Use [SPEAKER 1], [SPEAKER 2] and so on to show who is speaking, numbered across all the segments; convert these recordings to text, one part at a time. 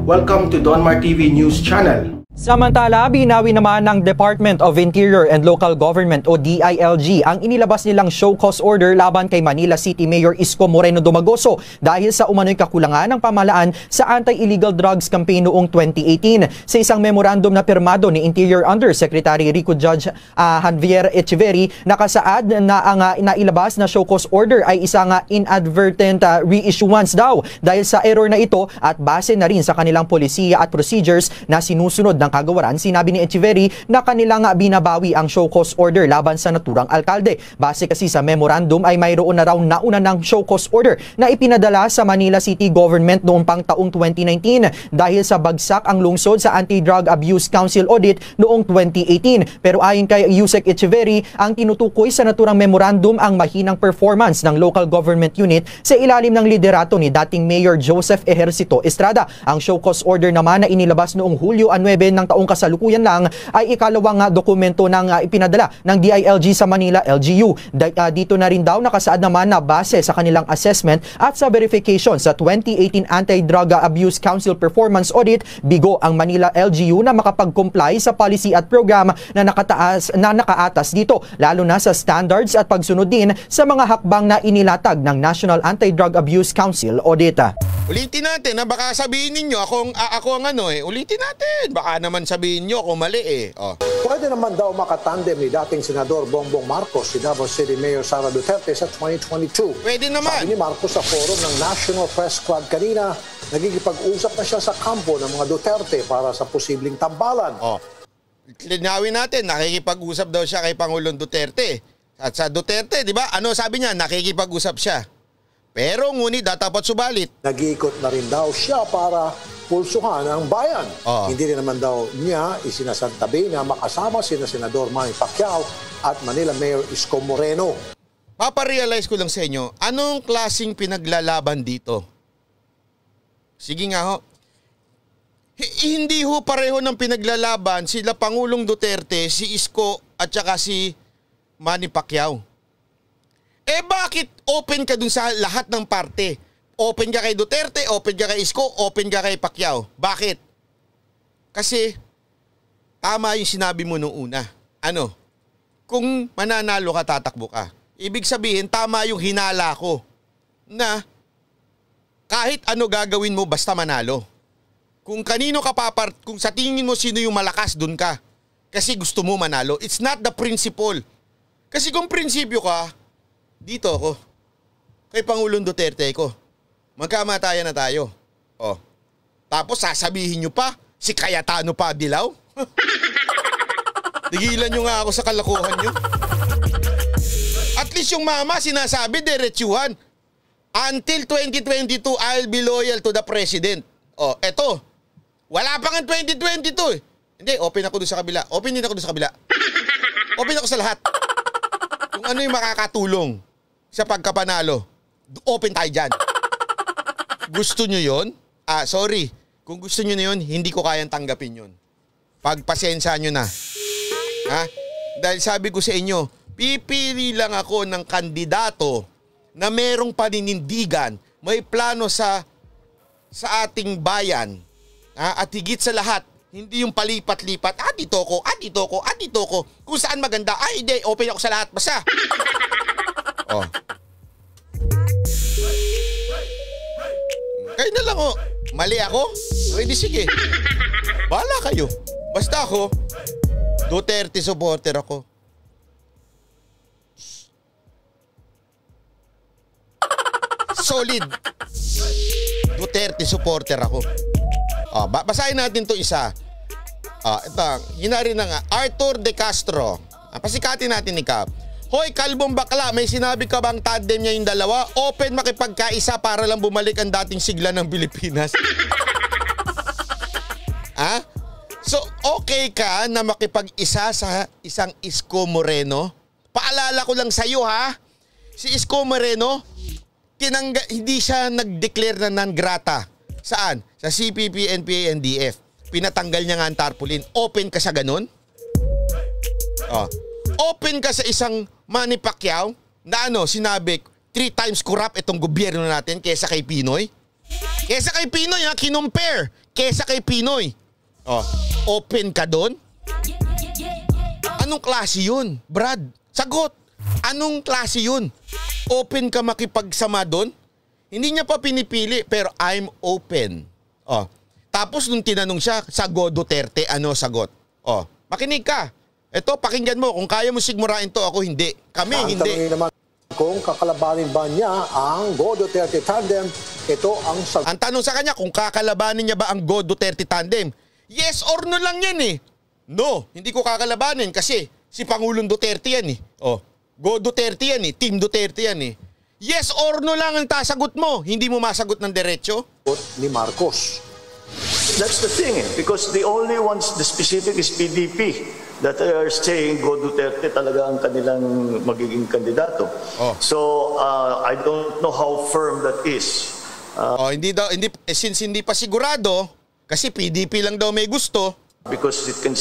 [SPEAKER 1] Welcome to Donmar TV News Channel.
[SPEAKER 2] Samantala, binawi naman ng Department of Interior and Local Government o DILG ang inilabas nilang show cause order laban kay Manila City Mayor Isko Moreno Dumagoso dahil sa umano'y kakulangan ng pamahalaan sa anti-illegal drugs campaign noong 2018. Sa isang memorandum na pirmado ni Interior Undersecretary Rico Judge Javier Echeverry, nakasaad na ang nailabas na show cause order ay isang inadvertent reissuance daw dahil sa error na ito at base na rin sa kanilang polisiya at procedures na sinusunod ng kagawaran. Sinabi ni Echeverry na kanilang binabawi ang show cause order laban sa naturang alkalde. Base kasi sa memorandum ay mayroon na raw nauna ng show cause order na ipinadala sa Manila City Government noong pang taong 2019 dahil sa bagsak ang lungsod sa Anti-Drug Abuse Council audit noong 2018. Pero ayon kay Yusek Echeverry, ang tinutukoy sa naturang memorandum ang mahinang performance ng local government unit sa ilalim ng liderato ni dating Mayor Joseph Ejercito Estrada. Ang show cause order naman na inilabas noong Hulyo 9 ng taong kasalukuyan lang ay ikalawang dokumento ng ipinadala ng DILG sa Manila LGU. Dito na rin daw nakasaad naman na base sa kanilang assessment at sa verification sa 2018 Anti-Drug Abuse Council Performance Audit, bigo ang Manila LGU na makapag-comply sa policy at program na nakaatas dito, lalo na sa standards at pagsunod din sa mga hakbang na inilatag ng National Anti-Drug Abuse Council Audit.
[SPEAKER 3] Ulitin natin, baka sabihin ninyo ako ang ulitin natin. Baka naman sabihin nyo ako mali Oh.
[SPEAKER 4] Pwede naman daw makatandem ni dating Senador Bongbong Marcos si Davao City Mayor Sara Duterte sa 2022.
[SPEAKER 3] Pwede naman.
[SPEAKER 4] Sabi ni Marcos sa forum ng National Press Club kanina, nagigipag-usap na siya sa kampo ng mga Duterte para sa posibleng tambalan.
[SPEAKER 3] Linawin natin, nakikipag-usap daw siya kay Pangulong Duterte. At sa Duterte, di ba? Ano sabi niya? Nakikipag-usap siya. Pero ngunit dapat subalit.
[SPEAKER 4] Nag-iikot na rin daw siya para pulsuhan ang bayan. Hindi rin naman daw niya isinasantabi na makasama sina Senador Manny Pacquiao at Manila Mayor Isko Moreno.
[SPEAKER 3] Paparealize ko lang sa inyo, anong klaseng pinaglalaban dito? Sige nga ho. Hindi ho pareho ng pinaglalaban sila Pangulong Duterte, si Isko at saka si Manny Pacquiao. Bakit open ka dun sa lahat ng parte? Open ka kay Duterte, open ka kay Isko, open ka kay Pacquiao. Bakit? Kasi tama yung sinabi mo nung una. Kung mananalo ka, tatakbo ka. Ibig sabihin, tama yung hinala ko na kahit ano gagawin mo basta manalo. Kung kanino ka kung sa tingin mo sino yung malakas, dun ka. Kasi gusto mo manalo. It's not the principle. Kasi kung prinsipyo ka, dito ako. Kay Pangulong Duterte ko. Magkamatayan na tayo. Tapos sasabihin nyo pa, si Cayetano pa dilaw? Tigilan nyo nga ako sa kalokohan nyo. At least yung mama sinasabi, diretsuhan. Until 2022, I'll be loyal to the President. Eto. Wala pa nga 2022 Hindi, open ako doon sa kabila. Open din ako doon sa kabila. Open ako sa lahat. Kung ano yung makakatulong sa pagkapanalo, open tayo dyan. Gusto nyo yun? Sorry. Kung gusto nyo na yun, hindi ko kayang tanggapin yun. Pagpasensya nyo na. Dahil sabi ko sa inyo, pipili lang ako ng kandidato na merong paninindigan, may plano sa ating bayan, at higit sa lahat, hindi yung palipat-lipat, dito ko, dito ko, dito ko. Kung saan maganda, hindi, open ako sa lahat, basta. Kayo na lang mali ako? Di sige. Bahala kayo. Basta ako, Duterte supporter ako. Solid. Duterte supporter ako. Basahin natin to isa. Ito, hinari na nga. Arthur De Castro. Pasikatin natin ni Cap. Hoy, kalbong bakla, may sinabi ka bang tandem niya yung dalawa? Open makipagkaisa para lang bumalik ang dating sigla ng Pilipinas. So, okay ka na makipag-isa sa isang Isko Moreno? Paalala ko lang sa'yo si Isko Moreno, hindi siya nag-declare na non grata. Saan? Sa CPP, NPA, NDF. Pinatanggal niya nga ang tarpaulin. Open ka sa ganun? Open ka sa isang Manny Pacquiao na sinabi 3 times corrupt itong gobyerno natin kaysa kay Pinoy? Kesa kay Pinoy ha, kinumpare. Kesa kay Pinoy. Oh, open ka doon? Anong klase yun? Brad, sagot. Anong klase yun? Open ka makipagsama doon? Hindi niya pa pinipili pero I'm open. Oh. Tapos nung tinanong siya sa Go Duterte, ano sagot? Oh, makinig ka. Ito, pakinggan mo. Kung kaya mo sigmurain to, ako hindi. Kami hindi.
[SPEAKER 4] Tanungin naman kung kakalabanin ba niya ang Go Duterte tandem, ito ang sagot.
[SPEAKER 3] Ang tanong sa kanya, kung kakalabanin niya ba ang Go Duterte tandem? Yes or no lang yan eh. No, hindi ko kakalabanin kasi si Pangulong Duterte yan eh. Oh, Go Duterte yan eh. Team Duterte yan eh. Yes or no lang ang tasagot mo. Hindi mo masagot ng diretso.
[SPEAKER 4] Ni Marcos.
[SPEAKER 5] That's the thing because the only ones, the specific is PDP that are saying Go Duterte talaga ang kanilang magiging kandidato.
[SPEAKER 3] Oh.
[SPEAKER 5] So I don't know how firm that is.
[SPEAKER 3] Since hindi pa sigurado kasi PDP lang daw may gusto.
[SPEAKER 5] Because it can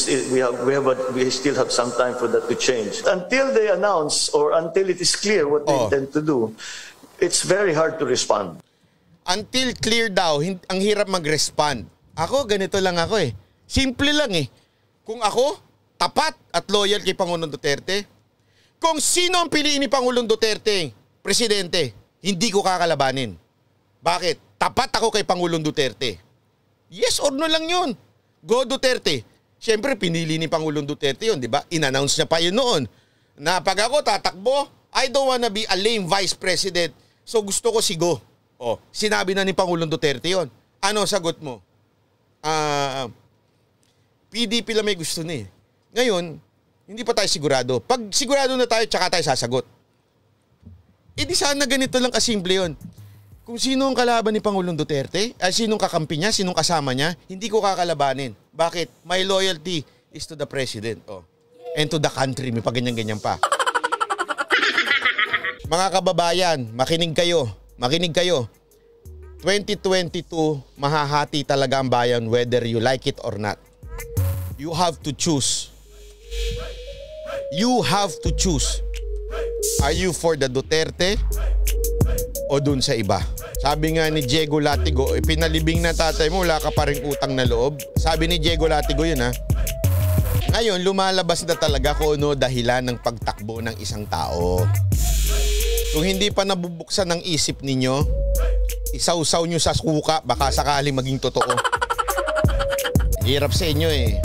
[SPEAKER 5] we still have some time for that to change. Until they announce or until it is clear what they intend to do, it's very hard to respond.
[SPEAKER 3] Until clear daw, ang hirap mag-respond. Ako, ganito lang ako eh. Simple lang eh. Kung ako, tapat at loyal kay Pangulong Duterte, kung sino ang piliin ni Pangulong Duterte, presidente, hindi ko kakalabanin. Bakit? Tapat ako kay Pangulong Duterte. Yes or no lang yun. Go Duterte. Siyempre, pinili ni Pangulong Duterte yun, di ba? In-announce niya pa yun noon. Na pag ako tatakbo, I don't wanna be a lame vice president. So gusto ko si Go. Oh, sinabi na ni Pangulong Duterte yun. Ano sagot mo? PDP lang may gusto na eh. Ngayon, hindi pa tayo sigurado. Pag sigurado na tayo, tsaka tayo sasagot. Eh di sana ganito lang kasimple yun. Kung sino ang kalaban ni Pangulong Duterte, sinong kakampi niya, sinong kasama niya, hindi ko kakalabanin. Bakit? My loyalty is to the president. Oh. And to the country. May paganyan-ganyan pa. Mga kababayan, makinig kayo. Makinig kayo. 2022, mahahati talaga ang bayan whether you like it or not. You have to choose. You have to choose. Are you for the Duterte o dun sa iba? Sabi nga ni Diego Latigo, pinalibing na tatay mo, wala ka pa ring utang na loob. Sabi ni Diego Latigo yun ha. Ngayon, lumalabas na talaga kung ano dahilan ng pagtakbo ng isang tao. Kung hindi pa nabubuksan ng isip ninyo, isawsaw nyo sa suka, baka sakaling maging totoo. Hirap sa inyo eh.